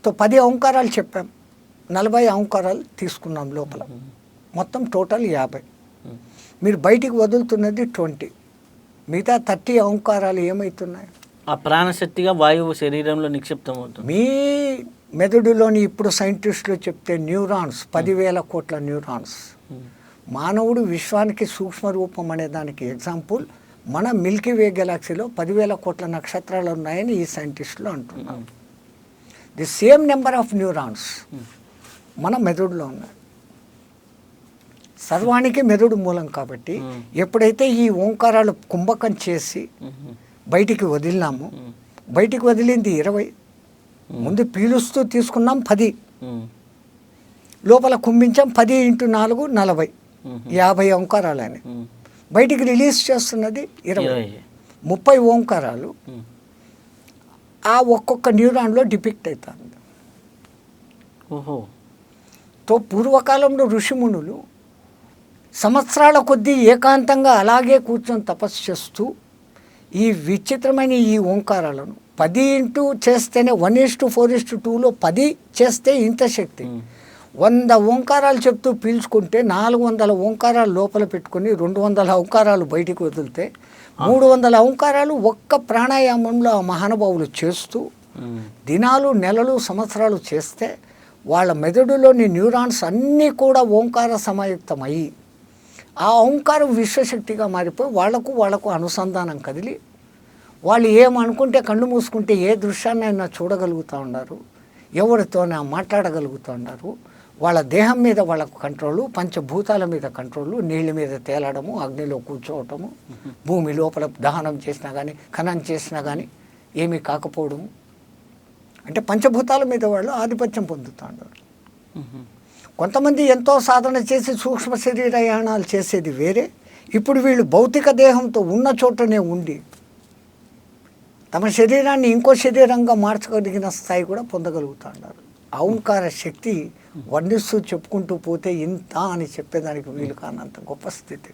10 ఓంకారాలు చెప్పాం, 40 ఓంకారాలు తీసుకున్నాం లోపల, మొత్తం టోటల్ 50. మీరు బయటికి వదులుతున్నది 20, మిగతా 30 ఓంకారాలు ఏమవుతున్నాయి? ఆ ప్రాణశక్తిగా వాయువు శరీరంలో నిక్షిప్తం అవుతుంది. మీ మెదడులోని ఇప్పుడు సైంటిస్టులు చెప్తే న్యూరాన్స్ 10,000 కోట్ల న్యూరాన్స్. మానవుడు విశ్వానికి సూక్ష్మ రూపం అనే దానికి ఎగ్జాంపుల్ మన మిల్కీవే గెలాక్సీలో 10,000 కోట్ల నక్షత్రాలు ఉన్నాయని ఈ సైంటిస్టులు అంటున్నారు. The same number of neurons మన మెదడులో ఉన్నాయి. సర్వానికి మెదడు మూలం కాబట్టి ఎప్పుడైతే ఈ ఓంకారాలు కుంభకం చేసి బయటికి వదిలినాము, బయటికి వదిలింది 20, ముందు పీలుస్తూ తీసుకున్నాం 10, లోపల కుంభించాం 10 × 4 40, 50 ఓంకారాలని. బయటికి రిలీజ్ చేస్తున్నది 20, 30 ఓంకారాలు ఆ ఒక్కొక్క న్యూరాన్లో డిపిక్ట్ అవుతుంది. పూర్వకాలంలో ఋషిమునులు సంవత్సరాల కొద్దీ ఏకాంతంగా అలాగే కూర్చొని తపస్సు చేస్తూ ఈ విచిత్రమైన ఈ ఓంకారాలను 10 ఇంటూ చేస్తేనే 1:4:2లో 10 చేస్తే ఇంత శక్తి. 100 ఓంకారాలు చెప్తూ పీల్చుకుంటే 400 ఓంకారాలు లోపల పెట్టుకొని 200 ఓంకారాలు బయటికి వదిలితే 300 ఓంకారాలు ఒక్క ప్రాణాయామంలో ఆ మహానుభావులు చేస్తూ దినాలు, నెలలు, సంవత్సరాలు చేస్తే వాళ్ళ మెదడులోని న్యూరాన్స్ అన్నీ కూడా ఓంకార సమాయుక్తమై ఆ ఓంకారం విశ్వశక్తిగా మారిపోయి వాళ్లకు అనుసంధానం కదిలి వాళ్ళు ఏమనుకుంటే కళ్ళు మూసుకుంటే ఏ దృశ్యాన్నైనా చూడగలుగుతూ ఉన్నారు, ఎవరితోనే మాట్లాడగలుగుతూ ఉన్నారు. వాళ్ళ దేహం మీద వాళ్ళకు కంట్రోలు, పంచభూతాల మీద కంట్రోలు, నీళ్ళ మీద తేలడము, అగ్నిలో కూర్చోవటము, భూమి లోపల దహనం చేసినా కానీ ఖననం చేసినా కానీ ఏమీ కాకపోవడము. అంటే పంచభూతాల మీద వాళ్ళు ఆధిపత్యం పొందుతూ ఉన్నారు. కొంతమంది ఎంతో సాధన చేసి సూక్ష్మ శరీరయానాలు చేసేది వేరే. ఇప్పుడు వీళ్ళు భౌతిక దేహంతో ఉన్న చోటనే ఉండి తమ శరీరాన్ని ఇంకో శరీరంగా మార్చగలిగిన స్థాయి కూడా పొందగలుగుతూ ఉన్నారు. ఓంకార శక్తి వర్ణిస్తూ చెప్పుకుంటూ పోతే ఇంత అని చెప్పేదానికి వీలు కానంత గొప్ప స్థితి.